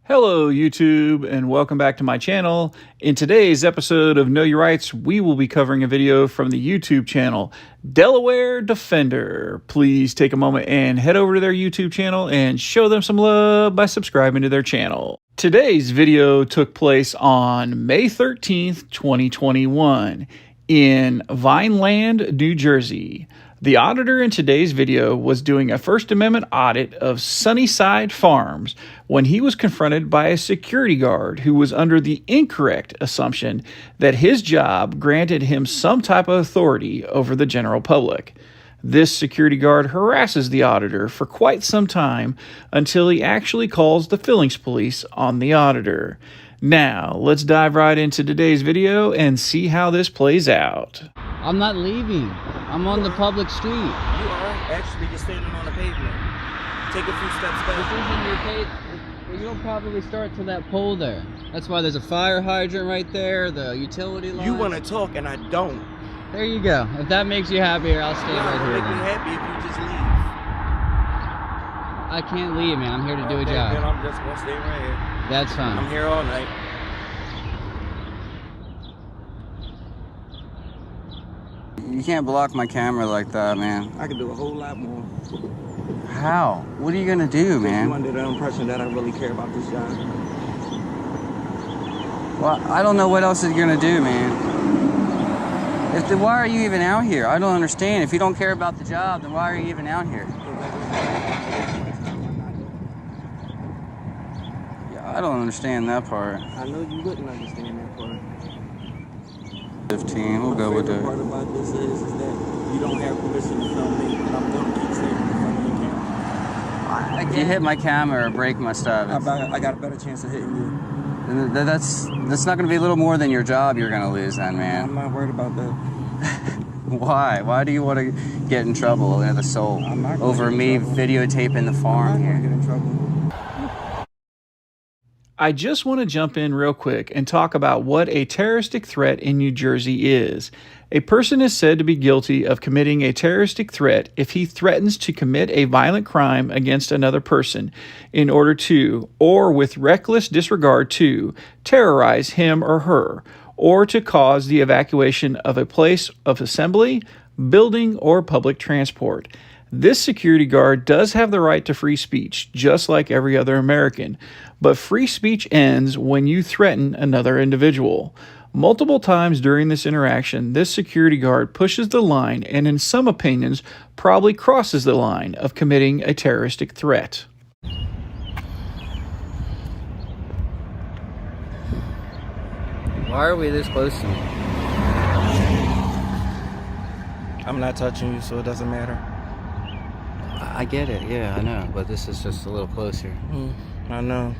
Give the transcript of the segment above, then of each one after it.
Hello YouTube and welcome back to my channel. In today's episode of Know Your Rights, we will be covering a video from the YouTube channel Delaware Defender. Please take a moment and head over to their YouTube channel and show them some love by subscribing to their channel. Today's video took place on May 13th, 2021 in Vineland, New Jersey. The auditor in today's video was doing a First Amendment audit of Sunnyside Farms when he was confronted by a security guard who was under the incorrect assumption that his job granted him some type of authority over the general public. This security guard harasses the auditor for quite some time until he actually calls the Fillings police on the auditor. Now, let's dive right into today's video and see how this plays out. I'm not leaving. I'm on the public street. You are. Actually, you're standing on the pavement. Take a few steps back. This isn't your pavement. You don't probably start to that pole there. That's why there's a fire hydrant right there, the utility line. You want to talk and I don't. There you go. If that makes you happier, I'll stay right here. Make me happy if you just leave. I can't leave, man. I'm here to do a Okay, job. then I'm just going to stay right here. That's fine. I'm here all night. You can't block my camera like that, man. I can do a whole lot more. How? What are you gonna do, man? You under the impression that I really care about this job. Well, I don't know what else you're gonna do, man. Why are you even out here? I don't understand. If you don't care about the job, then why are you even out here? Yeah, I don't understand that part. I know you wouldn't understand that part. 15, we'll go with it. The part about this is that you don't have permission to film me, but I'm going to keep standing in front of your camera. If you hit my camera or break my stuff, I got a better chance of hitting you. that's not going to be a little more than your job you're going to lose then, man. I'm not worried about that. Why? Why do you want to get in trouble in the soul over me videotaping the farm here? I'm not going to get in trouble. I just want to jump in real quick and talk about what a terroristic threat in New Jersey is. A person is said to be guilty of committing a terroristic threat if he threatens to commit a violent crime against another person in order to, or with reckless disregard to, terrorize him or her, or to cause the evacuation of a place of assembly, building, or public transport. This security guard does have the right to free speech, just like every other American, but free speech ends when you threaten another individual. Multiple times during this interaction, this security guard pushes the line and, in some opinions, probably crosses the line of committing a terroristic threat. Why are we this close to me? I'm not touching you, so it doesn't matter. I get it, yeah, I know, but this is just a little closer. I know.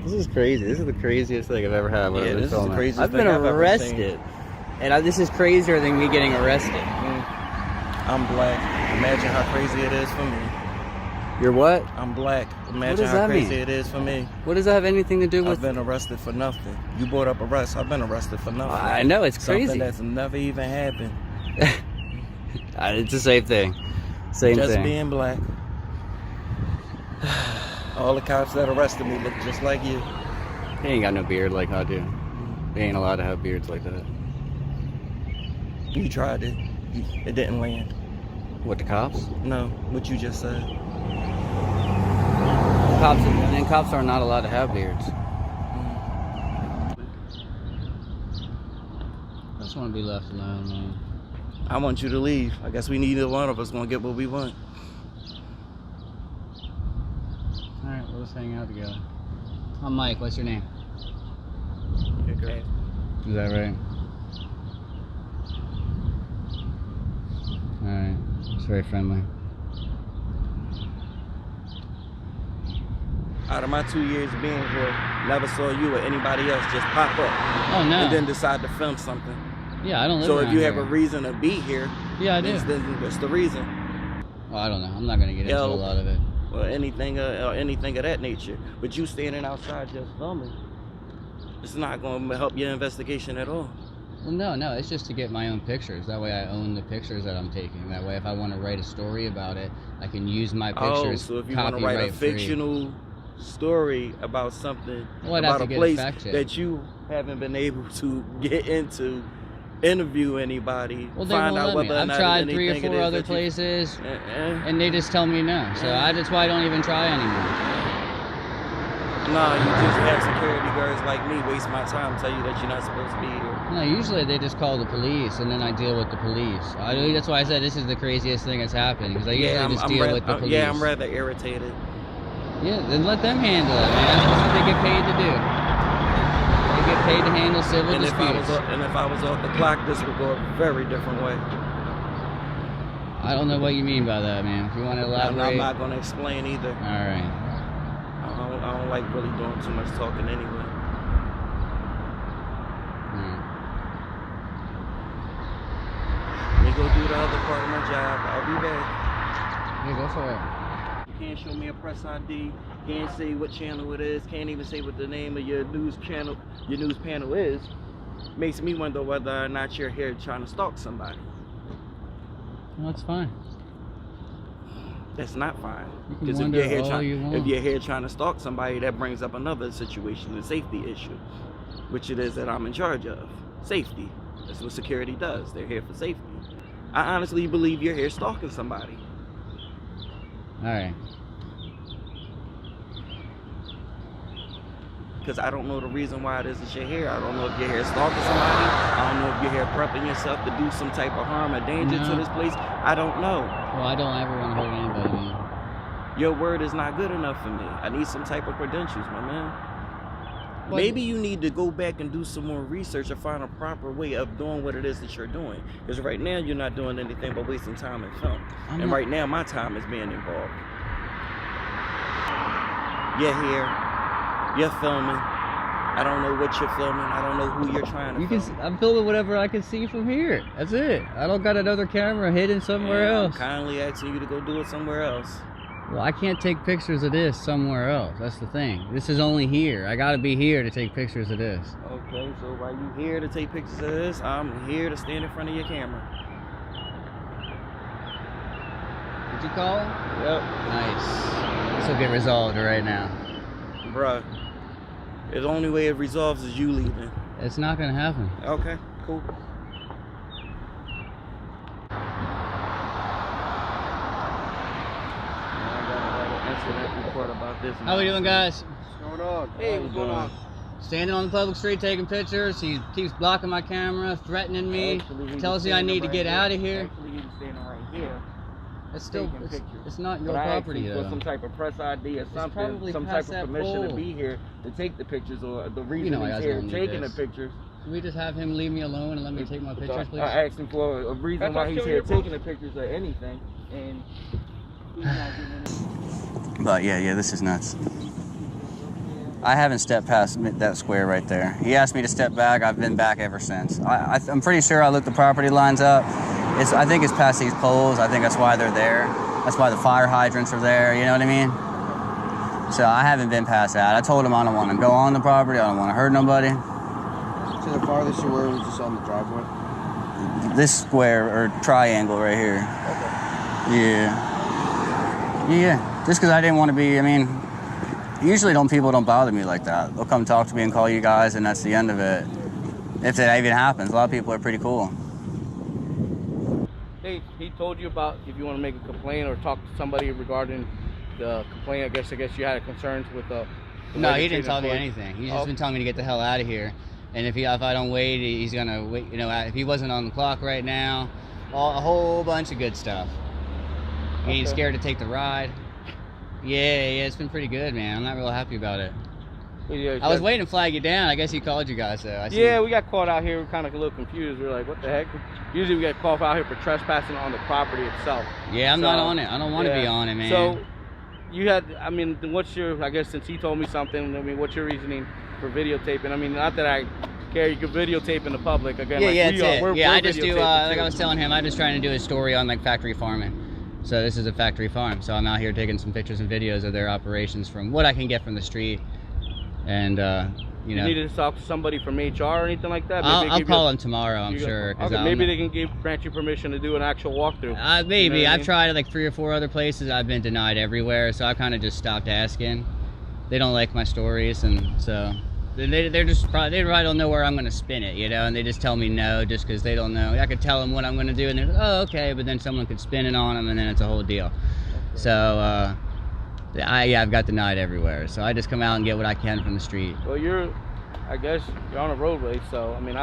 This is crazy. This is the craziest thing I've ever had. Yeah, this is the craziest I've thing been I've ever arrested, and this is crazier than me getting arrested. I'm black. Imagine how crazy it is for me. You're what? I'm black. Imagine does how that crazy mean? it is for me. What does that have anything to do with? I've been arrested for nothing. You brought up arrest. I've been arrested for nothing. I know, it's crazy. Something that's never even happened. It's the same thing. Same Just thing. being black. All the cops that arrested me look just like you. He ain't got no beard like I do. They ain't allowed to have beards like that. You tried it. It didn't land. What, the cops? No, what you just said. Cops are not allowed to have beards. I just want to be left alone, man. I want you to leave. I guess we neither one of us gonna get what we want. Alright, well, let's hang out together. I'm Mike, what's your name? Okay, great. Is that right? Alright, it's very friendly. Out of my 2 years being here, never saw you or anybody else just pop up. Oh, no. And then decide to film something. Yeah, I don't live So if around you here. have a reason to be here, Yeah, I do. then that's the reason. Well, I don't know. I'm not going to get into a lot of it. Or anything of that nature. But you standing outside just filming, it's not going to help your investigation at all. Well, no, it's just to get my own pictures. That way I own the pictures that I'm taking. That way if I want to write a story about it, I can use my pictures. Oh, so if you want to write a fictional story about something, about a place that you haven't been able to get into, interview anybody, well, they find won't out let whether me. or not I've tried anything 3 or 4 it is other that you- places, and they just tell me no. So that's why I don't even try anymore. No, you just have security guards like me waste my time, tell you that you're not supposed to be here. No, usually they just call the police, and then I deal with the police. That's why I said this is the craziest thing that's happened, because I usually just deal with the police. Yeah, I'm rather irritated. Yeah, then let them handle it, man. That's what they get paid to do. They get paid to handle civil disputes. If I was off the clock, this would go a very different way. I don't know what you mean by that, man. If you want to elaborate. I'm not going to explain either. All right. I don't like really doing too much talking anyway. Let me go do the other part of my job. I'll be back. Yeah, go for it. You can't show me a press ID. Can't say what channel it is. Can't even say what the name of your news panel is. Makes me wonder whether or not you're here trying to stalk somebody. Well, that's fine. That's not fine. Because if you're here trying to stalk somebody, that brings up another situation, a safety issue, which it is that I'm in charge of. Safety. That's what security does. They're here for safety. I honestly believe you're here stalking somebody. All right. Because I don't know the reason why it is that you're here. I don't know if you're here stalking somebody. I don't know if you're here prepping yourself to do some type of harm or danger to this place. I don't know. Well, I don't ever want to hurt anybody, man. Your word is not good enough for me. I need some type of credentials, my man. Well, maybe you need to go back and do some more research or find a proper way of doing what it is that you're doing. Because right now you're not doing anything but wasting time in film. Right now my time is being involved. You're here. You're filming. I don't know what you're filming. I don't know who you're trying to film. I'm filming whatever I can see from here. That's it. I don't got another camera hidden somewhere else. I'm kindly asking you to go do it somewhere else. Well, I can't take pictures of this somewhere else. That's the thing. This is only here. I gotta be here to take pictures of this. Okay, so while you here to take pictures of this, I'm here to stand in front of your camera. Did you call him? Yep. Nice. This will get resolved right now. Bruh, the only way it resolves is you leaving. It's not gonna happen. Okay, cool. How we doing, guys? What's going on? Hey, what's going on? Standing on the public street taking pictures. He keeps blocking my camera, threatening me. Tells me I need to get out of here. Actually, he's standing right here. It's still, it's not your property though. For some type of press ID or something, some type of permission to be here to take the pictures, or the reason he's here taking the pictures. Can we just have him leave me alone and let me take my pictures, please? I asked him for a reason why he's here taking the pictures or anything, and he's not giving it. But yeah, this is nuts. I haven't stepped past that square right there. He asked me to step back. I've been back ever since. I'm pretty sure I looked the property lines up. I think it's past these poles. I think that's why they're there. That's why the fire hydrants are there. You know what I mean? So I haven't been past that. I told him I don't want to go on the property. I don't want to hurt nobody. So the farthest you were was just on the driveway? This square or triangle right here. Okay. Yeah. Just because I didn't want to be, I mean, usually people don't bother me like that. They'll come talk to me and call you guys, and that's the end of it. If that even happens, a lot of people are pretty cool. He told you about if you want to make a complaint or talk to somebody regarding the complaint. I guess you had concerns with the no, he didn't tell me anything. He's just been telling me to get the hell out of here. And if I don't wait, he's gonna wait. You know, if he wasn't on the clock right now, a whole bunch of good stuff. He ain't scared to take the ride. Yeah, it's been pretty good, man. I'm not real happy about it. Yeah, I was waiting to flag you down. I guess he called you guys, though. Yeah, we got caught out here. We're kind of a little confused. We're like, what the heck? Usually we get caught out here for trespassing on the property itself. Yeah, I'm not on it. I don't want to be on it, man. So, you had, I mean, what's your, I guess since he told me something, I mean, what's your reasoning for videotaping? I mean, not that I care, you can videotape in the public. Again, I just do, like I was telling him, I'm just trying to do a story on, like, factory farming. So this is a factory farm. So I'm out here taking some pictures and videos of their operations from what I can get from the street. and You need to talk to somebody from HR or anything like that? I'll call them tomorrow, I'm sure. Okay, maybe they can grant you permission to do an actual walkthrough. Maybe. You know I've tried like 3 or 4 other places. I've been denied everywhere, so I kind of just stopped asking. They don't like my stories, and so they probably don't know where I'm going to spin it, you know, and they just tell me no just because they don't know. I could tell them what I'm going to do, and they're like, oh, okay, but then someone could spin it on them, and then it's a whole deal. Okay. So, I've got denied everywhere, so I just come out and get what I can from the street. Well, I guess you're on a roadway, so I mean,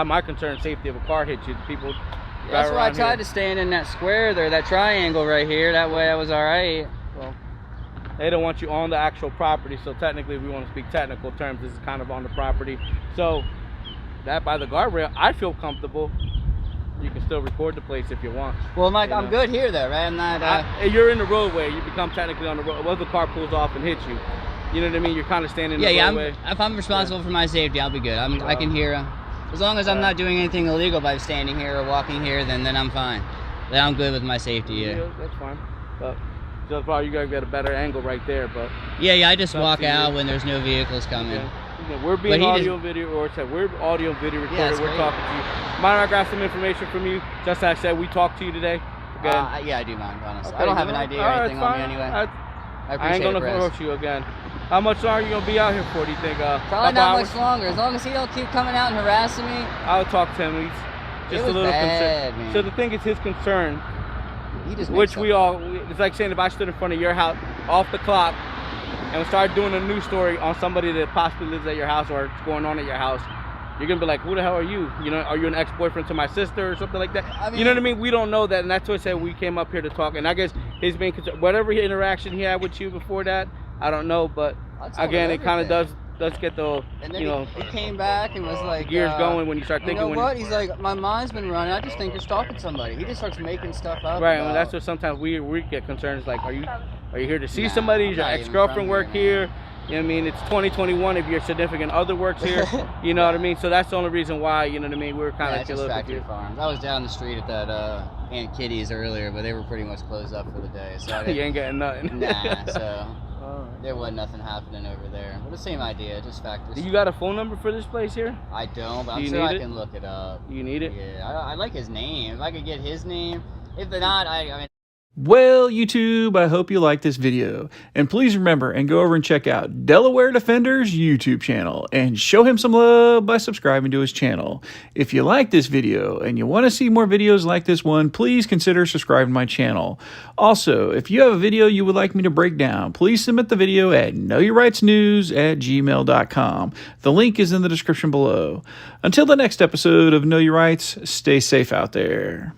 my concern is safety of a car hit you. People. That's why I tried to stand in that square there, that triangle right here. That way I was all right. Well, they don't want you on the actual property, so technically, if we want to speak technical terms, this is kind of on the property. So that by the guardrail, I feel comfortable. You can still record the place if you want. Well, Mike, I'm good here though, right? I'm not. You're in the roadway. You become technically on the road. Well, the car pulls off and hits you. You know what I mean? You're kind of standing in the roadway. If I'm responsible for my safety, I'll be good. I can hear. As long as I'm not doing anything illegal by standing here or walking here, then I'm fine. Then I'm good with my safety. Yeah, that's fine. But so far, you gotta get a better angle right there. But yeah, I just walk out when there's no vehicles coming. Okay. We're being audio video recorded. We're talking to you. Mind I grab some information from you? Just as I said, we talked to you today. Yeah, I do mind, honestly. Okay, I don't have an idea or anything on me anyway. I ain't gonna approach you again. How much longer are you gonna be out here for, do you think? Probably not much longer. As long as he don't keep coming out and harassing me. I'll talk to him. He's just a little concerned. Man. So the thing is his concern, which it's like saying if I stood in front of your house off the clock and we started doing a news story on somebody that possibly lives at your house or what's going on at your house, you're gonna be like, who the hell are you? You know, are you an ex-boyfriend to my sister or something like that? I mean, you know what I mean? We don't know that, and that's what I said. We came up here to talk, and I guess his main concern, whatever interaction he had with you before that, I don't know, but again, it kind of does get the, and then he came back and was like, gears going when you start thinking. You know what? He's like, my mind's been running. I just think you're stalking somebody. He just starts making stuff up. Right, and that's what sometimes we get concerned. It's like, are you here to see somebody? Does your ex-girlfriend work here? You know what I mean? It's 2021. If your significant other works here, you know what I mean? So that's the only reason why, you know what I mean? We were kind of a little factory farms. I was down the street at that Aunt Kitty's earlier, but they were pretty much closed up for the day. So you ain't getting nothing. Nah, so there wasn't nothing happening over there. But the same idea, just factories. Do you got a phone number for this place here? I don't, but I'm sure I can look it up. You need it? Yeah, I like his name. If I could get his name. If not, I mean... Well, YouTube, I hope you liked this video. And please remember and go over and check out Delaware Defender's YouTube channel and show him some love by subscribing to his channel. If you like this video and you want to see more videos like this one, please consider subscribing to my channel. Also, if you have a video you would like me to break down, please submit the video at knowyourrightsnews@gmail.com. The link is in the description below. Until the next episode of Know Your Rights, stay safe out there.